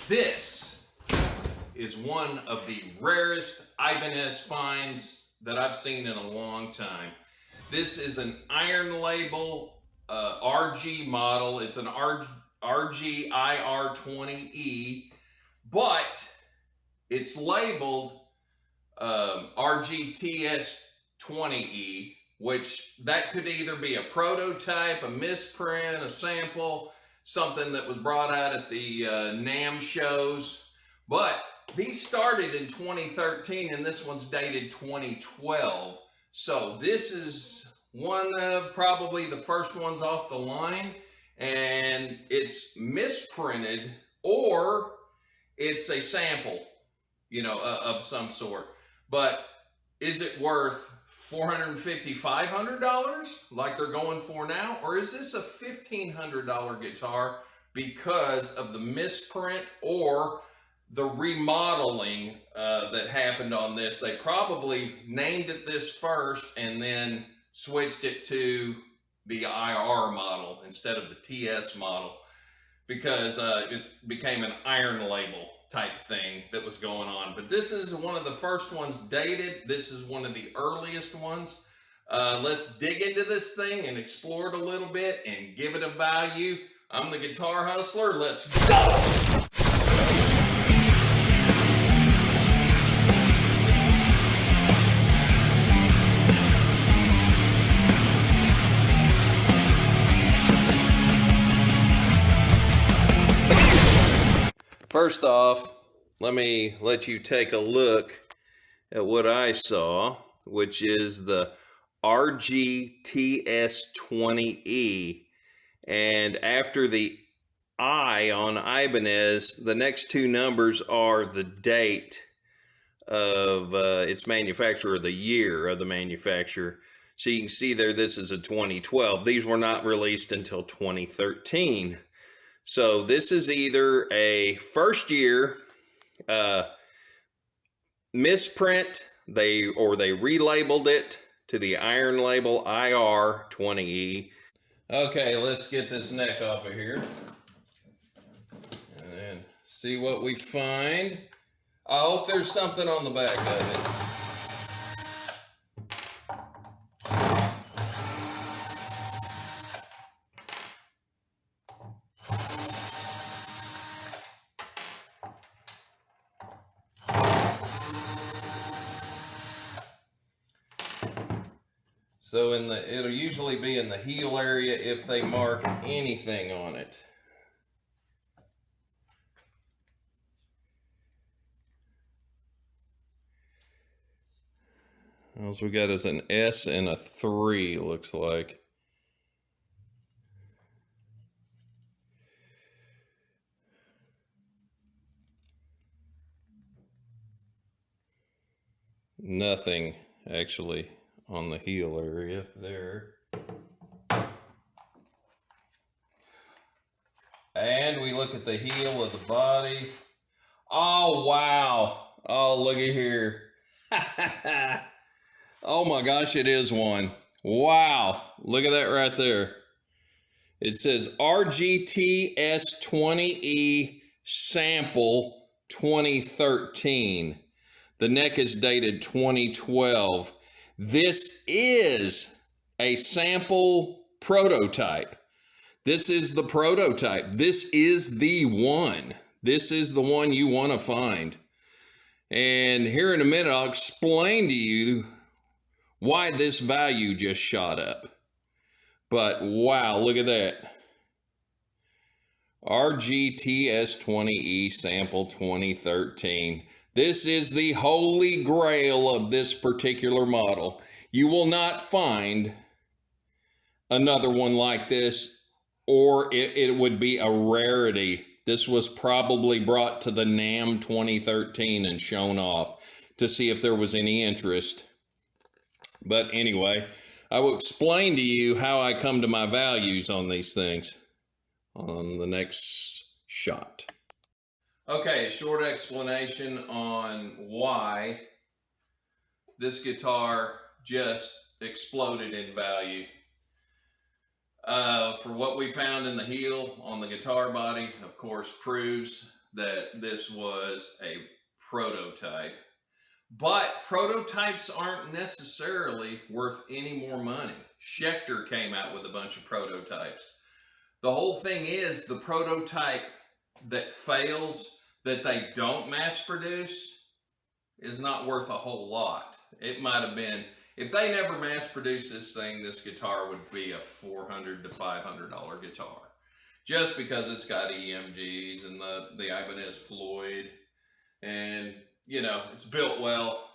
This is one of the rarest IBANEZ finds that I've seen in a long time. This is an iron label RG model. It's an RG IR20E, but it's labeled RGTS20E, which that could either be a prototype, a misprint, a sample, something that was brought out at the NAMM shows. But these started in 2013 and this one's dated 2012. So this is one of probably the first ones off the line, and it's misprinted or it's a sample, you know, of some sort. But is it worth $450, $500 like they're going for now? Or is this a $1,500 guitar because of the misprint or the remodeling that happened on this? They probably named it this first and then switched it to the IR model instead of the TS model because it became an iron label type thing that was going on. But this is one of the first ones dated. This is one of the earliest ones. Let's dig into this thing and explore it a little bit and give it a value. I'm the Guitar Hustler. Let's go! First off, let me let you take a look at what I saw, which is the RGTS20E. And after the I on IBANEZ, the next two numbers are the date of its manufacturer, the year of the manufacturer. So you can see there, this is a 2012. These were not released until 2013. So this is either a first year misprint, or they relabeled it to the iron label IR20E. Okay, let's get this neck off of here and then see what we find. I hope there's something on the back of it. So it'll usually be in the heel area if they mark anything on it. All we got is an S and a 3, looks like. Nothing actually on the heel area there. And we look at the heel of the body. Oh, wow. Oh, look at here. Oh my gosh, it is one. Wow. Look at that right there. It says RGTS20E sample 2013. The neck is dated 2012. This is a sample prototype. This is the prototype. This is the one. This is the one you want to find. And here in a minute, I'll explain to you why this value just shot up. But wow, look at that. RGTS20E sample 2013. This is the holy grail of this particular model. You will not find another one like this, or it would be a rarity. This was probably brought to the NAMM 2013 and shown off to see if there was any interest. But anyway, I will explain to you how I come to my values on these things on the next shot. Okay, short explanation on why this guitar just exploded in value. For what we found in the heel on the guitar body, of course, proves that this was a prototype. But prototypes aren't necessarily worth any more money. Schecter came out with a bunch of prototypes. The whole thing is the prototype that fails, that they don't mass produce, is not worth a whole lot. It might have been, if they never mass produced this thing, this guitar would be a $400 to $500 guitar. Just because it's got EMGs and the IBANEZ Floyd, and you know, it's built well.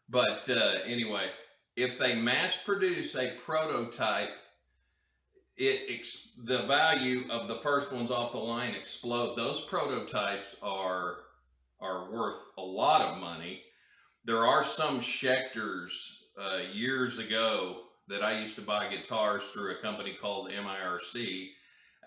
But anyway, if they mass produce a prototype, the value of the first ones off the line explode. Those prototypes are worth a lot of money. There are some Schecters years ago that I used to buy guitars through a company called MIRC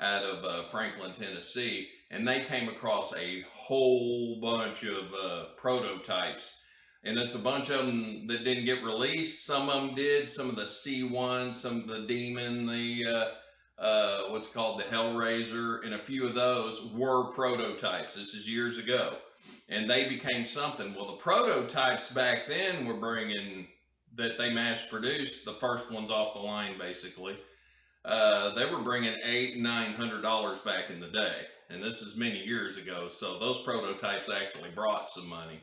out of Franklin, Tennessee, and they came across a whole bunch of prototypes. And it's a bunch of them that didn't get released. Some of them did. Some of the C1, some of the Demon, the what's called the Hellraiser, and a few of those were prototypes. This is years ago, and they became something. Well, the prototypes back then were bringing, that they mass produced, the first ones off the line basically. They were bringing $800 and $900 back in the day, and this is many years ago. So those prototypes actually brought some money.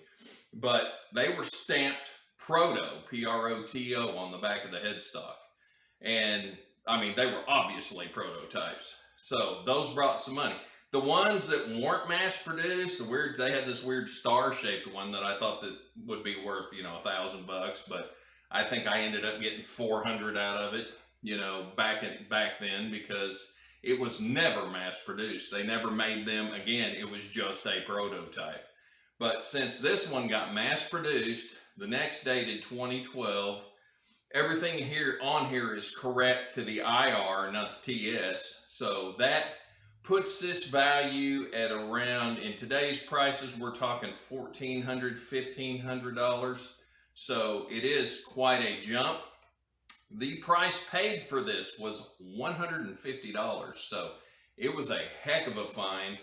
But they were stamped Proto, P-R-O-T-O, on the back of the headstock. And, I mean, they were obviously prototypes. So those brought some money. The ones that weren't mass-produced, they had this weird star-shaped one that I thought that would be worth, you know, $1,000. But I think I ended up getting $400 out of it, you know, back then, because it was never mass-produced. They never made them again. It was just a prototype. But since this one got mass produced, the next dated 2012, everything on here is correct to the IR, not the TS. So that puts this value at around, in today's prices, we're talking $1,400, $1,500. So it is quite a jump. The price paid for this was $150. So it was a heck of a find.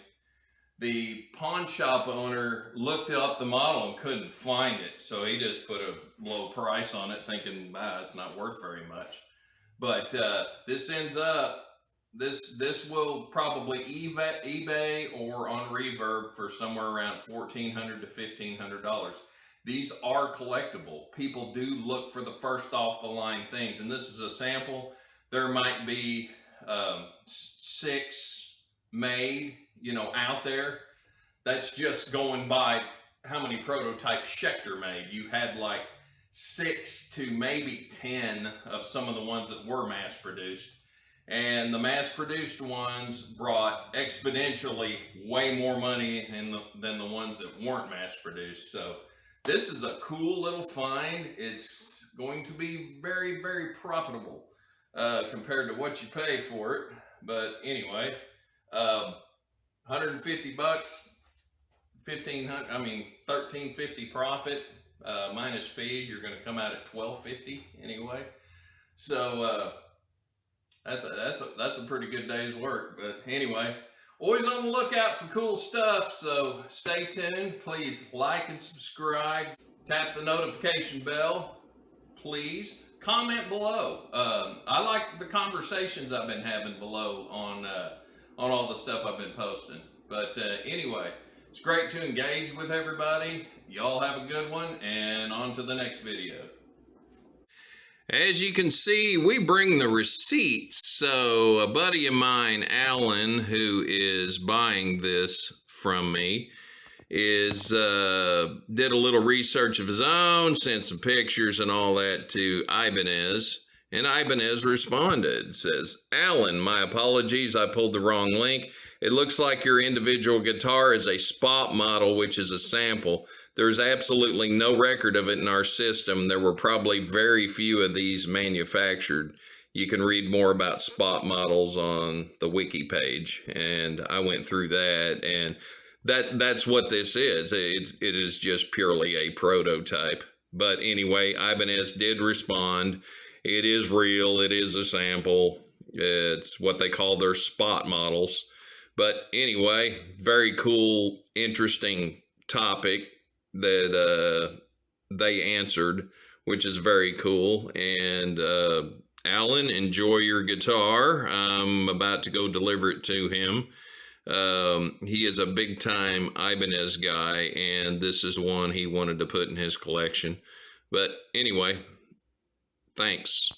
The pawn shop owner looked up the model and couldn't find it, so he just put a low price on it, thinking, it's not worth very much. But this ends up, this will probably eBay or on Reverb for somewhere around $1,400 to $1,500. These are collectible. People do look for the first off the line things, and this is a sample. There might be 6 made, you know, out there. That's just going by how many prototypes Schecter made. You had like 6 to maybe 10 of some of the ones that were mass produced, and the mass produced ones brought exponentially way more money than the ones that weren't mass produced. So this is a cool little find. It's going to be very, very profitable compared to what you pay for it. But anyway, $150, $1,500, I mean $1,350 profit minus fees. You're going to come out at $1,250 anyway. So that's a pretty good day's work. But anyway, always on the lookout for cool stuff. So stay tuned. Please like and subscribe. Tap the notification bell, please. Comment below. I like the conversations I've been having below on all the stuff I've been posting. But anyway, it's great to engage with everybody. Y'all have a good one, and on to the next video. As you can see, we bring the receipts. So a buddy of mine, Alan, who is buying this from me, did a little research of his own, sent some pictures and all that to IBANEZ. And IBANEZ responded, says, Alan, my apologies, I pulled the wrong link. It looks like your individual guitar is a spot model, which is a sample. There's absolutely no record of it in our system. There were probably very few of these manufactured. You can read more about spot models on the wiki page. And I went through that, and that's what this is. It is just purely a prototype. But anyway, IBANEZ did respond. It is real. It is a sample. It's what they call their spot models. But anyway, very cool, interesting topic that they answered, which is very cool. And Alan, enjoy your guitar. I'm about to go deliver it to him. He is a big time Ibanez guy, and this is one he wanted to put in his collection. But anyway, thanks.